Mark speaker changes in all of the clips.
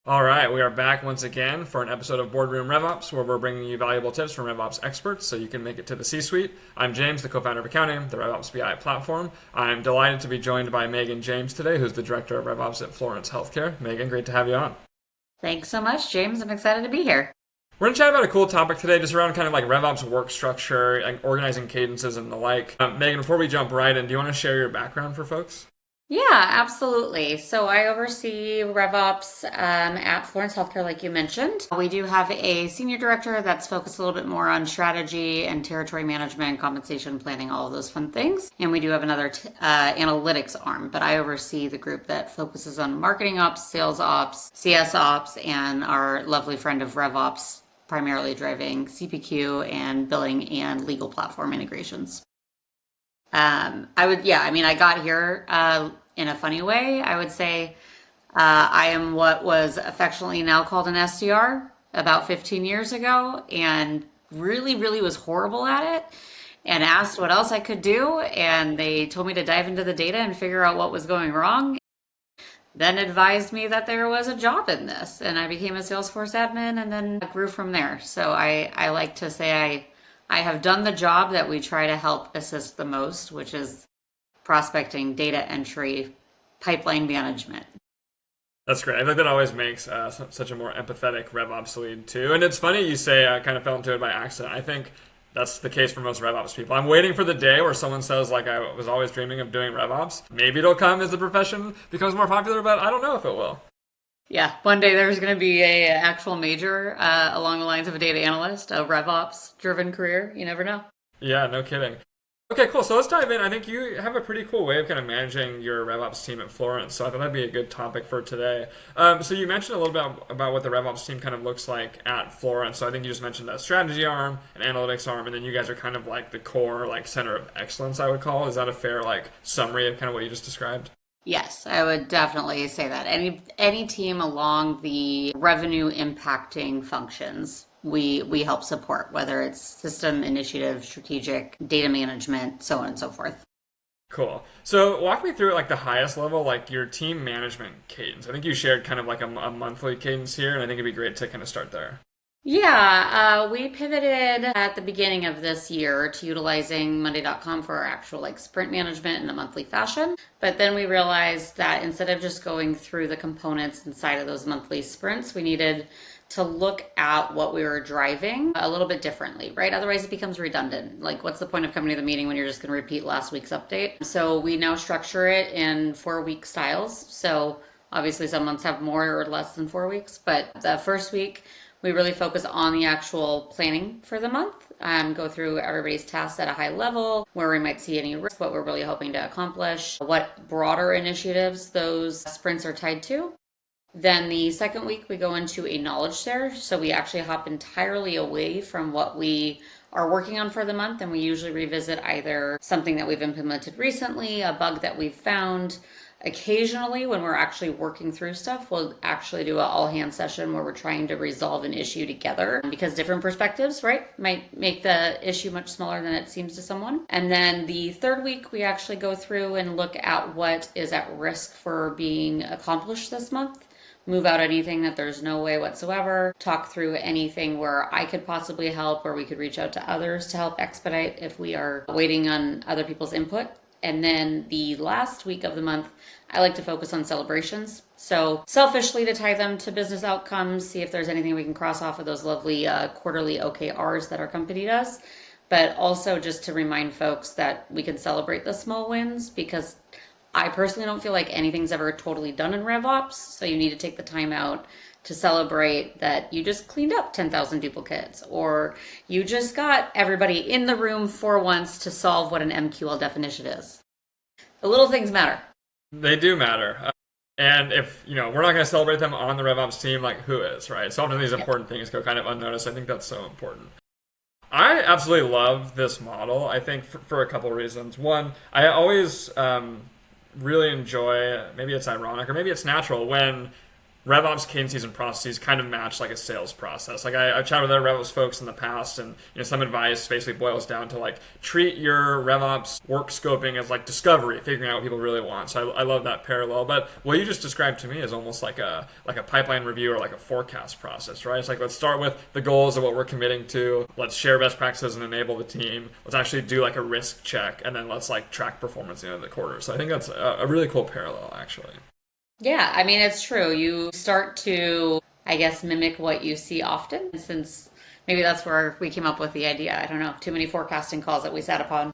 Speaker 1: All right, we are back once again for an episode of Boardroom RevOps, where we're bringing you valuable tips from RevOps experts so you can make it to the C-suite. I'm James, the co-founder of Accounting, the RevOps BI platform. I'm delighted to be joined by Megan James today, who's the director of RevOps at Florence Healthcare. Megan, great to have you on.
Speaker 2: Thanks so much, James. I'm excited to be here.
Speaker 1: We're going to chat about a cool topic today, just around kind of like RevOps work structure, like organizing cadences and the like. Megan, before we jump right in, do you want to share your background for folks?
Speaker 2: Yeah, absolutely. So I oversee RevOps at Florence Healthcare, like you mentioned. We do have a senior director that's focused a little bit more on strategy and territory management, compensation planning, all of those fun things. And we do have another analytics arm, but I oversee the group that focuses on marketing ops, sales ops, CS ops, and our lovely friend of RevOps, primarily driving CPQ and billing and legal platform integrations. I got here in a funny way. I would say I am what was affectionately now called an SDR about 15 years ago and really, really was horrible at it and asked what else I could do. And they told me to dive into the data and figure out what was going wrong. Then advised me that there was a job in this. And I became a Salesforce admin and then grew from there. So I like to say I have done the job that we try to help assist the most, which is prospecting, data entry, pipeline management.
Speaker 1: That's great. I think that always makes such a more empathetic RevOps lead too. And it's funny you say I kind of fell into it by accident. I think that's the case for most RevOps people. I'm waiting for the day where someone says, like, I was always dreaming of doing RevOps. Maybe it'll come as the profession becomes more popular, but I don't know if it will.
Speaker 2: Yeah, one day there's going to be a actual major along the lines of a data analyst, a RevOps driven career. You never know.
Speaker 1: Yeah, no kidding. Okay, cool. So let's dive in. I think you have a pretty cool way of kind of managing your RevOps team at Florence, so I thought that'd be a good topic for today. So you mentioned a little bit about what the RevOps team kind of looks like at Florence. So I think you just mentioned a strategy arm, an analytics arm, and then you guys are kind of like the core, like center of excellence, I would call. Is that a fair like summary of kind of what you just described?
Speaker 2: Yes, I would definitely say that. Any team along the revenue impacting functions we help support, whether it's system, initiative, strategic, data management, so on and so forth.
Speaker 1: Cool. So walk me through like the highest level, like your team management cadence. I think you shared kind of like a monthly cadence here, and I think it'd be great to kind of start there.
Speaker 2: Yeah, we pivoted at the beginning of this year to utilizing Monday.com for our actual like sprint management in a monthly fashion. But then we realized that instead of just going through the components inside of those monthly sprints, we needed to look at what we were driving a little bit differently, right? Otherwise, it becomes redundant. Like, what's the point of coming to the meeting when you're just going to repeat last week's update? So we now structure it in 4-week styles. So obviously, some months have more or less than 4 weeks, but the first week, we really focus on the actual planning for the month, go through everybody's tasks at a high level, where we might see any risk, what we're really hoping to accomplish, what broader initiatives those sprints are tied to. Then the second week, we go into a knowledge share. So we actually hop entirely away from what we are working on for the month. And we usually revisit either something that we've implemented recently, a bug that we've found. Occasionally, when we're actually working through stuff, we'll actually do an all hands session where we're trying to resolve an issue together because different perspectives, right, might make the issue much smaller than it seems to someone. And then the third week, we actually go through and look at what is at risk for being accomplished this month. Move out anything that there's no way whatsoever, talk through anything where I could possibly help, or we could reach out to others to help expedite if we are waiting on other people's input. And then the last week of the month, I like to focus on celebrations. So selfishly to tie them to business outcomes, see if there's anything we can cross off of those lovely quarterly OKRs that our company does. But also just to remind folks that we can celebrate the small wins, because I personally don't feel like anything's ever totally done in RevOps, so you need to take the time out to celebrate that you just cleaned up 10,000 duplicates, or you just got everybody in the room for once to solve what an MQL definition is. The little things matter.
Speaker 1: They do matter. And if, we're not going to celebrate them on the RevOps team, like who is, right? So often these important things go kind of unnoticed. I think that's so important. I absolutely love this model, I think, for a couple of reasons. One, I always really enjoy, maybe it's ironic or maybe it's natural, when RevOps cadences and processes kind of match like a sales process. Like I've chatted with other RevOps folks in the past, and some advice basically boils down to like treat your RevOps work scoping as like discovery, figuring out what people really want. So I love that parallel. But what you just described to me is almost like a pipeline review or like a forecast process, right? It's like let's start with the goals of what we're committing to. Let's share best practices and enable the team. Let's actually do like a risk check, and then let's like track performance at the end of the quarter. So I think that's a really cool parallel, actually.
Speaker 2: Yeah, I mean, it's true. You start to, I guess, mimic what you see often, since maybe that's where we came up with the idea. I don't know, too many forecasting calls that we sat upon.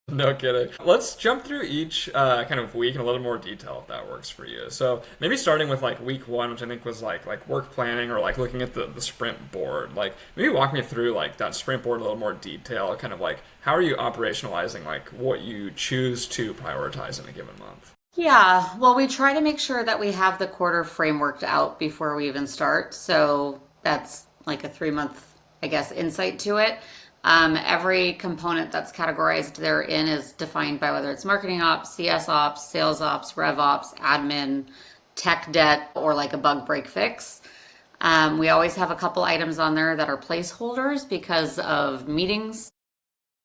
Speaker 1: No kidding. Let's jump through each kind of week in a little more detail if that works for you. So maybe starting with like week one, which I think was like work planning or like looking at the sprint board. Like maybe walk me through like that sprint board in a little more detail. Kind of like how are you operationalizing like what you choose to prioritize in a given month?
Speaker 2: Yeah, well, we try to make sure that we have the quarter frameworked out before we even start. So that's like a 3 month, I guess, insight to it. Every component that's categorized therein is defined by whether it's marketing ops, CS ops, sales ops, rev ops, admin, tech debt, or like a bug break fix. We always have a couple items on there that are placeholders because of meetings.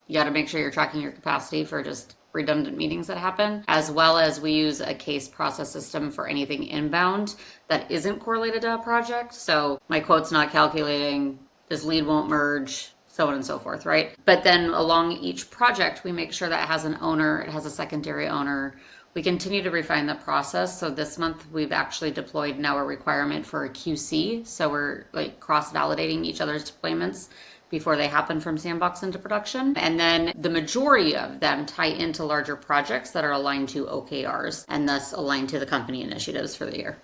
Speaker 2: You got to make sure you're tracking your capacity for just redundant meetings that happen, as well as we use a case process system for anything inbound that isn't correlated to a project. So my quote's not calculating, this lead won't merge, so on and so forth, right? But then along each project, we make sure that it has an owner, it has a secondary owner. We continue to refine the process. So this month we've actually deployed now a requirement for a QC. So we're like cross-validating each other's deployments before they happen from sandbox into production. And then the majority of them tie into larger projects that are aligned to OKRs and thus aligned to the company initiatives for the year.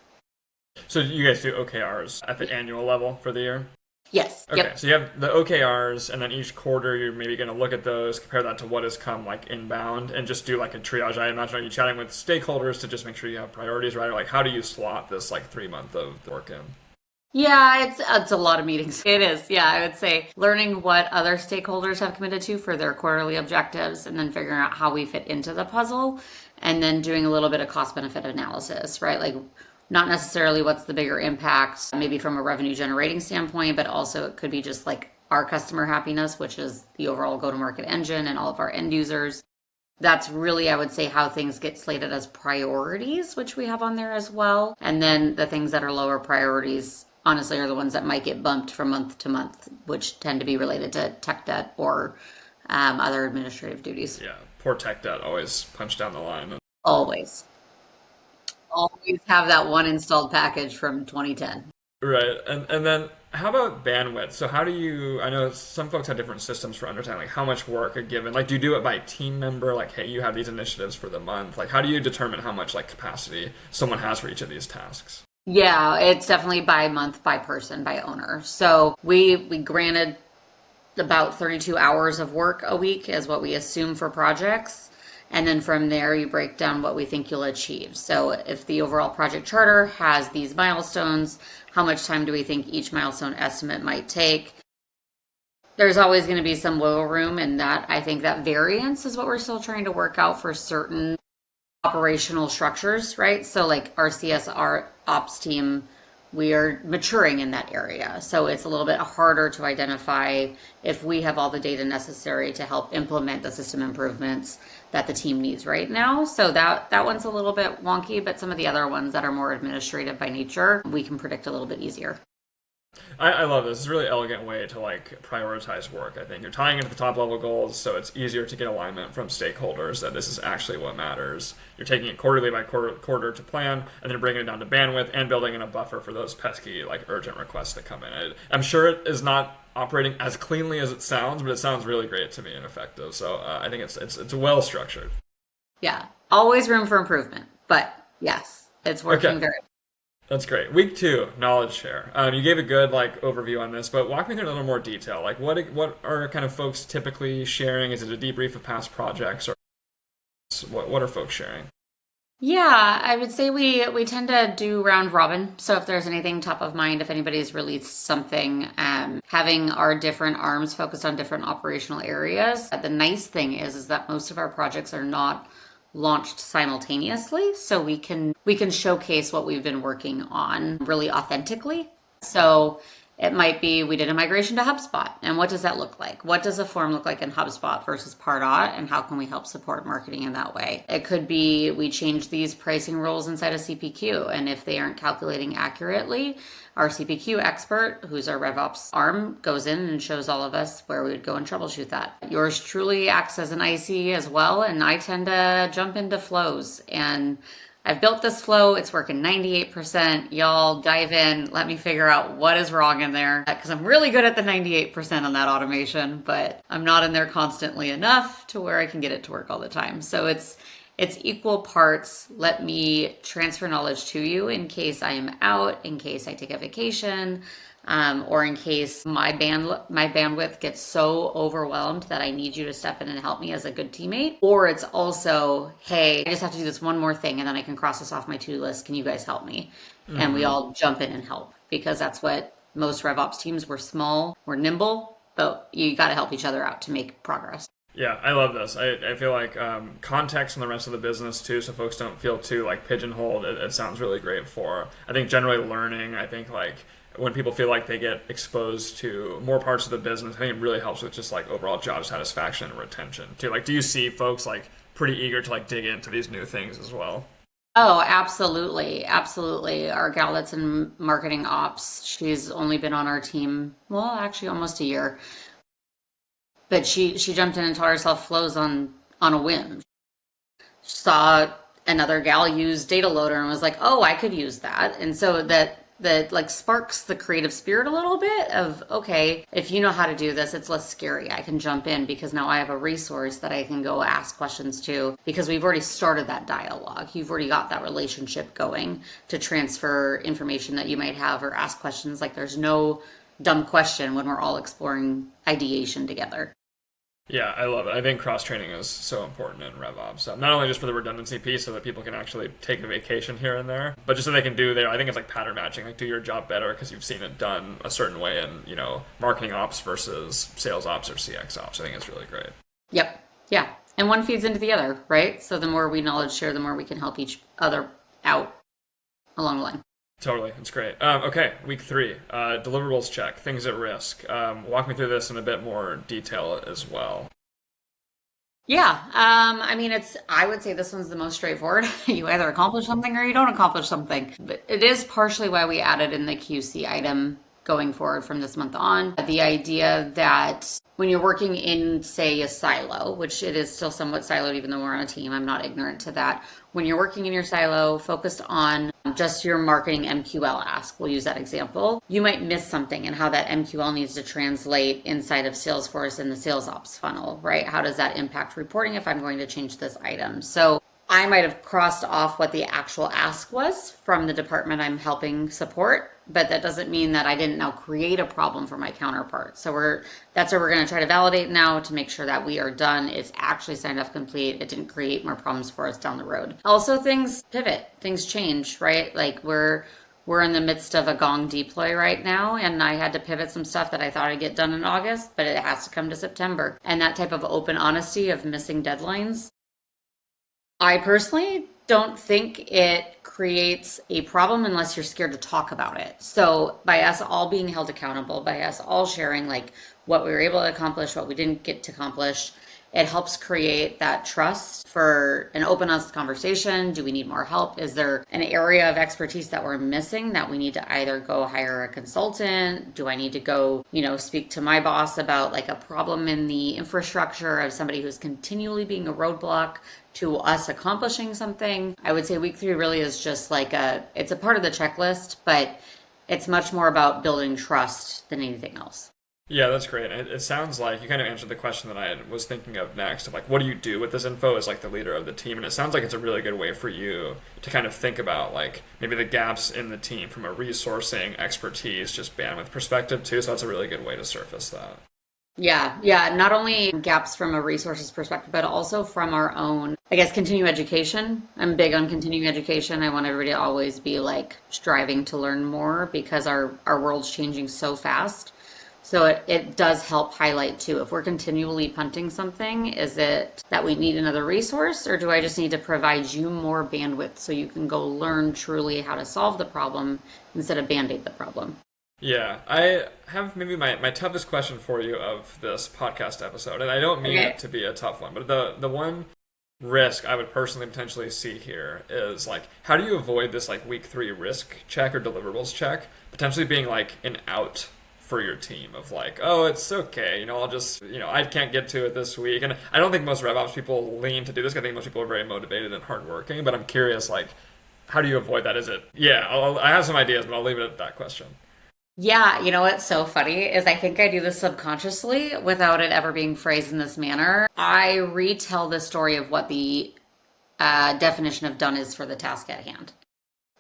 Speaker 1: So you guys do OKRs at the annual level for the year?
Speaker 2: Yes.
Speaker 1: Okay,
Speaker 2: Yep.
Speaker 1: so you have the OKRs, and then each quarter you're maybe going to look at those, compare that to what has come like inbound, and just do like a triage. I imagine are you chatting with stakeholders to just make sure you have priorities right, or like how do you slot this like 3 month of work in?
Speaker 2: Yeah, it's a lot of meetings. It is. Yeah, I would say learning what other stakeholders have committed to for their quarterly objectives and then figuring out how we fit into the puzzle and then doing a little bit of cost benefit analysis, right? Like not necessarily what's the bigger impact, maybe from a revenue generating standpoint, but also it could be just like our customer happiness, which is the overall go-to-market engine and all of our end users. That's really, I would say, how things get slated as priorities, which we have on there as well. And then the things that are lower priorities, honestly, are the ones that might get bumped from month to month, which tend to be related to tech debt or other administrative duties.
Speaker 1: Yeah, poor tech debt always punch down the line.
Speaker 2: Always. Always have that one installed package from 2010.
Speaker 1: Right, and then how about bandwidth? So how do you? I know some folks have different systems for understanding like how much work a given. Like, do you do it by team member? Like, hey, you have these initiatives for the month. Like, how do you determine how much like capacity someone has for each of these tasks?
Speaker 2: Yeah, it's definitely by month, by person, by owner. So we granted about 32 hours of work a week is what we assume for projects. And then from there, you break down what we think you'll achieve. So if the overall project charter has these milestones, how much time do we think each milestone estimate might take? There's always going to be some wiggle room in that. I think that variance is what we're still trying to work out for certain operational structures, right? So like our CSR ops team, we are maturing in that area. So it's a little bit harder to identify if we have all the data necessary to help implement the system improvements that the team needs right now. So that one's a little bit wonky, but some of the other ones that are more administrative by nature, we can predict a little bit easier.
Speaker 1: I love this. It's a really elegant way to like prioritize work. I think you're tying into the top level goals, so it's easier to get alignment from stakeholders that this is actually what matters. You're taking it quarterly by quarter to plan, and then bringing it down to bandwidth and building in a buffer for those pesky like urgent requests that come in. I'm sure it is not operating as cleanly as it sounds, but it sounds really great to me and effective. So I think it's well structured.
Speaker 2: Yeah, always room for improvement, but yes, it's working
Speaker 1: Okay.
Speaker 2: very.
Speaker 1: That's great. Week two, knowledge share. You gave a good like overview on this, but walk me through in a little more detail. Like, what are kind of folks typically sharing? Is it a debrief of past projects, or what are folks sharing?
Speaker 2: Yeah, I would say we tend to do round robin. So if there's anything top of mind, if anybody's released something, having our different arms focused on different operational areas. The nice thing is that most of our projects are not launched simultaneously, so we can showcase what we've been working on really authentically. So it might be we did a migration to HubSpot. And what does that look like? What does a form look like in HubSpot versus Pardot? And how can we help support marketing in that way? It could be we change these pricing rules inside of CPQ. And if they aren't calculating accurately, our CPQ expert, who's our RevOps arm, goes in and shows all of us where we would go and troubleshoot that. Yours truly acts as an IC as well. And I tend to jump into flows, and I've built this flow. It's working 98%. Y'all dive in. Let me figure out what is wrong in there, because I'm really good at the 98% on that automation, but I'm not in there constantly enough to where I can get it to work all the time. So it's equal parts. Let me transfer knowledge to you in case I am out, in case I take a vacation, or in case my bandwidth gets so overwhelmed that I need you to step in and help me as a good teammate. Or it's also, hey, I just have to do this one more thing and then I can cross this off my to-do list. Can you guys help me? Mm-hmm. And we all jump in and help, because that's what most RevOps teams, we're small, we're nimble, but you got to help each other out to make progress.
Speaker 1: Yeah, I love this. I feel like context on the rest of the business too, so folks don't feel too like pigeonholed. It sounds really great for, I think, generally learning. I think like when people feel like they get exposed to more parts of the business, I think it really helps with just like overall job satisfaction and retention too. Like, do you see folks like pretty eager to like dig into these new things as well?
Speaker 2: Oh, absolutely. Absolutely. Our gal that's in marketing ops, she's only been on our team, well, actually almost a year. But she jumped in and taught herself flows on a whim. Saw another gal use data loader and was like, oh, I could use that. And so that like sparks the creative spirit a little bit of, okay, if you know how to do this, it's less scary. I can jump in because now I have a resource that I can go ask questions to, because we've already started that dialogue. You've already got that relationship going to transfer information that you might have or ask questions. Like, there's no dumb question when we're all exploring ideation together.
Speaker 1: Yeah, I love it. I think cross-training is so important in RevOps. Not only just for the redundancy piece so that people can actually take a vacation here and there, but just so they can do their, I think it's like pattern matching, like do your job better because you've seen it done a certain way in, marketing ops versus sales ops or CX ops. I think it's really great.
Speaker 2: Yep. Yeah. And one feeds into the other, right? So the more we knowledge share, the more we can help each other out along the line.
Speaker 1: Totally. It's great. Okay, week 3, deliverables check, things at risk. Walk me through this in a bit more detail as well.
Speaker 2: Yeah, I would say this one's the most straightforward. You either accomplish something or you don't accomplish something. But it is partially why we added in the QC item going forward from this month on. The idea that when you're working in, say, a silo, which it is still somewhat siloed even though we're on a team, I'm not ignorant to that. When you're working in your silo, focused on just your marketing MQL ask, we'll use that example, you might miss something in how that MQL needs to translate inside of Salesforce in the sales ops funnel, right? How does that impact reporting if I'm going to change this item? So I might have crossed off what the actual ask was from the department I'm helping support, but that doesn't mean that I didn't now create a problem for my counterpart. So that's what we're going to try to validate now to make sure that we are done. It's actually signed off complete. It didn't create more problems for us down the road. Also, things pivot, things change, right? Like we're in the midst of a Gong deploy right now, and I had to pivot some stuff that I thought I'd get done in August, but it has to come to September. And that type of open honesty of missing deadlines, I personally don't think it creates a problem unless you're scared to talk about it. So by us all being held accountable, by us all sharing like what we were able to accomplish, what we didn't get to accomplish, it helps create that trust for an open, honest conversation. Do we need more help? Is there an area of expertise that we're missing that we need to either go hire a consultant? Do I need to go, speak to my boss about like a problem in the infrastructure of somebody who's continually being a roadblock to us accomplishing something? I would say week 3 really is just like it's a part of the checklist, but it's much more about building trust than anything else.
Speaker 1: Yeah, that's great. It sounds like you kind of answered the question that I was thinking of next, of like, what do you do with this info as like the leader of the team? And it sounds like it's a really good way for you to kind of think about like maybe the gaps in the team from a resourcing, expertise, just bandwidth perspective too. So that's a really good way to surface that.
Speaker 2: Yeah. Not only gaps from a resources perspective, but also from our own, continuing education. I'm big on continuing education. I want everybody to always be like striving to learn more because our world's changing so fast. So it does help highlight too. If we're continually punting something, is it that we need another resource, or do I just need to provide you more bandwidth so you can go learn truly how to solve the problem instead of band-aid the problem?
Speaker 1: Yeah, I have maybe my toughest question for you of this podcast episode, and I don't mean
Speaker 2: Okay.
Speaker 1: it to be a tough one, but the one risk I would personally potentially see here is like, how do you avoid this like week three risk check or deliverables check potentially being like an out for your team of like, oh, it's okay, I'll just, I can't get to it this week. And I don't think most RevOps people lean to do this. I think most people are very motivated and hardworking, but I'm curious, like, how do you avoid that? Is it, yeah, I have some ideas, but I'll leave it at that question.
Speaker 2: Yeah, you know what's so funny is I think I do this subconsciously without it ever being phrased in this manner. I retell the story of what the definition of done is for the task at hand.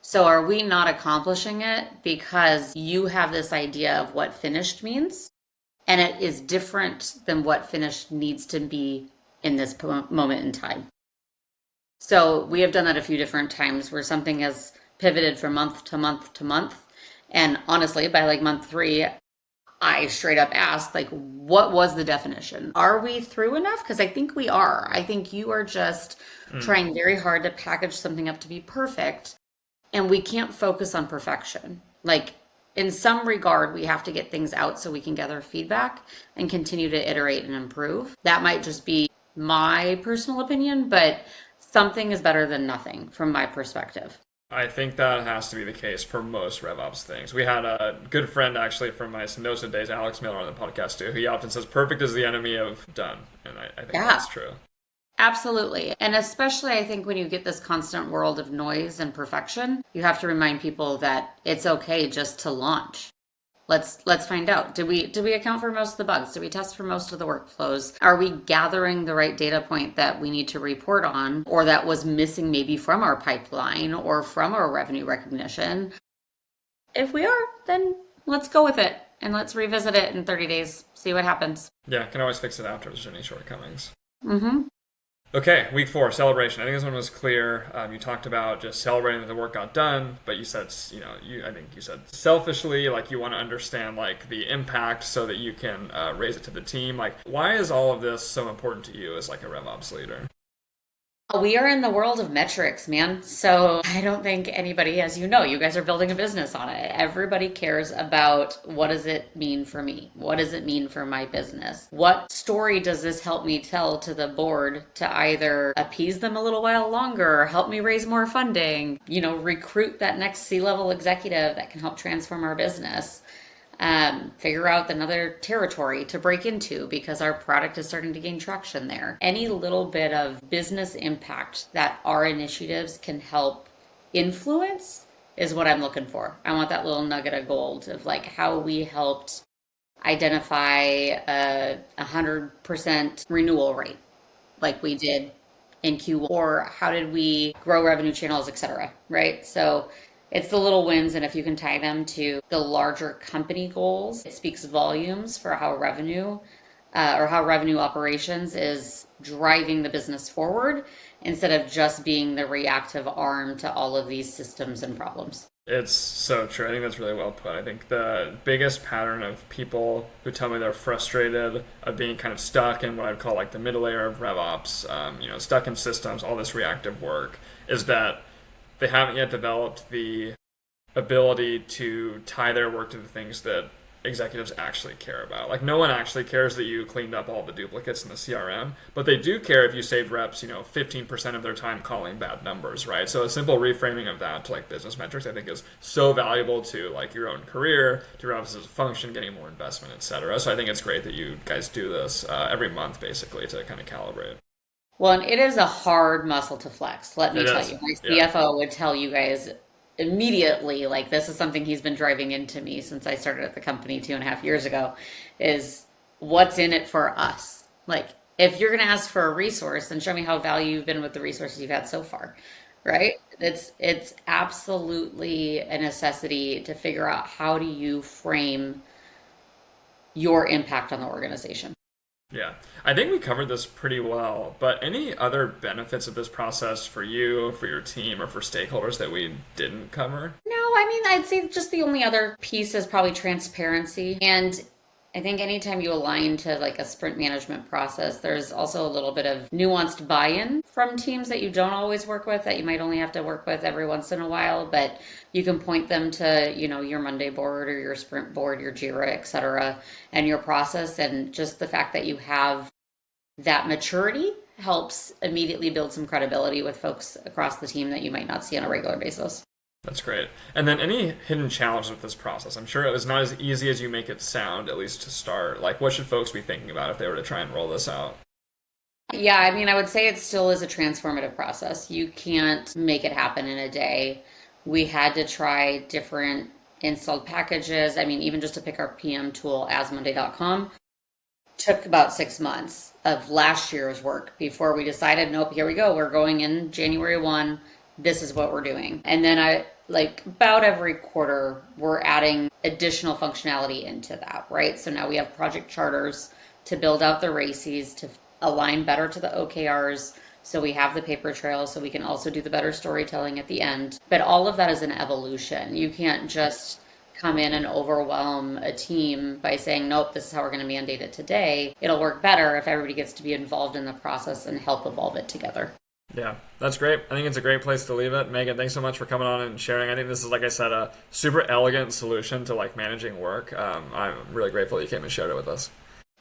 Speaker 2: So are we not accomplishing it because you have this idea of what finished means, and it is different than what finished needs to be in this moment in time? So we have done that a few different times where something has pivoted from month to month to month. And honestly, by like month three, I straight up asked, like, what was the definition? Are we through enough? Because I think we are. I think you are just trying very hard to package something up to be perfect. And we can't focus on perfection. Like, in some regard, we have to get things out so we can gather feedback and continue to iterate and improve. That might just be my personal opinion, but something is better than nothing from my perspective.
Speaker 1: I think that has to be the case for most RevOps things. We had a good friend actually from my Sendosa days, Alex Miller, on the podcast too. He often says perfect is the enemy of done. And I think
Speaker 2: Yeah.
Speaker 1: that's true.
Speaker 2: Absolutely. And especially I think when you get this constant world of noise and perfection, you have to remind people that it's okay just to launch. Let's find out. Did we account for most of the bugs? Did we test for most of the workflows? Are we gathering the right data point that we need to report on or that was missing maybe from our pipeline or from our revenue recognition? If we are, then let's go with it and let's revisit it in 30 days, see what happens.
Speaker 1: Yeah, can always fix it after there's any shortcomings.
Speaker 2: Mm-hmm.
Speaker 1: Okay, week 4, celebration. I think this one was clear. You talked about just celebrating that the work got done, but you said, I think you said selfishly, like you want to understand like the impact so that you can raise it to the team. Like, why is all of this so important to you as like a RevOps leader?
Speaker 2: We are in the world of metrics, man. So I don't think anybody, as you know, you guys are building a business on it. Everybody cares about what does it mean for me? What does it mean for my business? What story does this help me tell to the board to either appease them a little while longer, or help me raise more funding, recruit that next C-level executive that can help transform our business? Figure out another territory to break into because our product is starting to gain traction there. Any little bit of business impact that our initiatives can help influence is what I'm looking for. I want that little nugget of gold of like how we helped identify a 100% renewal rate like we did in Q1, or how did we grow revenue channels, etc. Right? So it's the little wins, and if you can tie them to the larger company goals, it speaks volumes for how revenue or how revenue operations is driving the business forward instead of just being the reactive arm to all of these systems and problems.
Speaker 1: It's so true. I think that's really well put. I think the biggest pattern of people who tell me they're frustrated of being kind of stuck in what I'd call like the middle layer of RevOps, stuck in systems, all this reactive work, is that they haven't yet developed the ability to tie their work to the things that executives actually care about. Like no one actually cares that you cleaned up all the duplicates in the CRM, but they do care if you saved reps, 15% of their time calling bad numbers, right? So a simple reframing of that to like business metrics, I think is so valuable to like your own career, to your office as a function, getting more investment, etc. So I think it's great that you guys do this every month basically to kind of calibrate.
Speaker 2: Well, and it is a hard muscle to flex. Let me
Speaker 1: It
Speaker 2: tell
Speaker 1: is.
Speaker 2: you, my
Speaker 1: Yeah.
Speaker 2: CFO would tell you guys immediately, like this is something he's been driving into me since I started at the company 2.5 years ago, is what's in it for us. Like, if you're going to ask for a resource, then show me how value you've been with the resources you've had so far, right? It's absolutely a necessity to figure out how do you frame your impact on the organization.
Speaker 1: Yeah, I think we covered this pretty well, but any other benefits of this process for you, for your team, or for stakeholders that we didn't cover?
Speaker 2: No, I mean, I'd say just the only other piece is probably transparency. And I think anytime you align to like a sprint management process, there's also a little bit of nuanced buy-in from teams that you don't always work with, that you might only have to work with every once in a while, but you can point them to, your Monday board or your sprint board, your Jira, etc., and your process. And just the fact that you have that maturity helps immediately build some credibility with folks across the team that you might not see on a regular basis.
Speaker 1: That's great. And then any hidden challenges with this process? I'm sure it was not as easy as you make it sound, at least to start. Like, what should folks be thinking about if they were to try and roll this out?
Speaker 2: Yeah, I mean, I would say it still is a transformative process. You can't make it happen in a day. We had to try different installed packages. I mean, even just to pick our PM tool as Monday.com took about 6 months of last year's work before we decided, nope, here we go. We're going in January 1. This is what we're doing. And then like about every quarter, we're adding additional functionality into that, right? So now we have project charters to build out the RACIs to align better to the OKRs. So we have the paper trail so we can also do the better storytelling at the end. But all of that is an evolution. You can't just come in and overwhelm a team by saying, nope, this is how we're going to mandate it today. It'll work better if everybody gets to be involved in the process and help evolve it together.
Speaker 1: Yeah, that's great. I think it's a great place to leave it. Megan, thanks so much for coming on and sharing. I think this is, like I said, a super elegant solution to like managing work. I'm really grateful you came and shared it with us.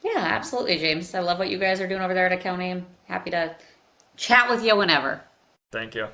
Speaker 2: Yeah, absolutely, James. I love what you guys are doing over there at accounting. I'm happy to chat with you whenever.
Speaker 1: Thank you.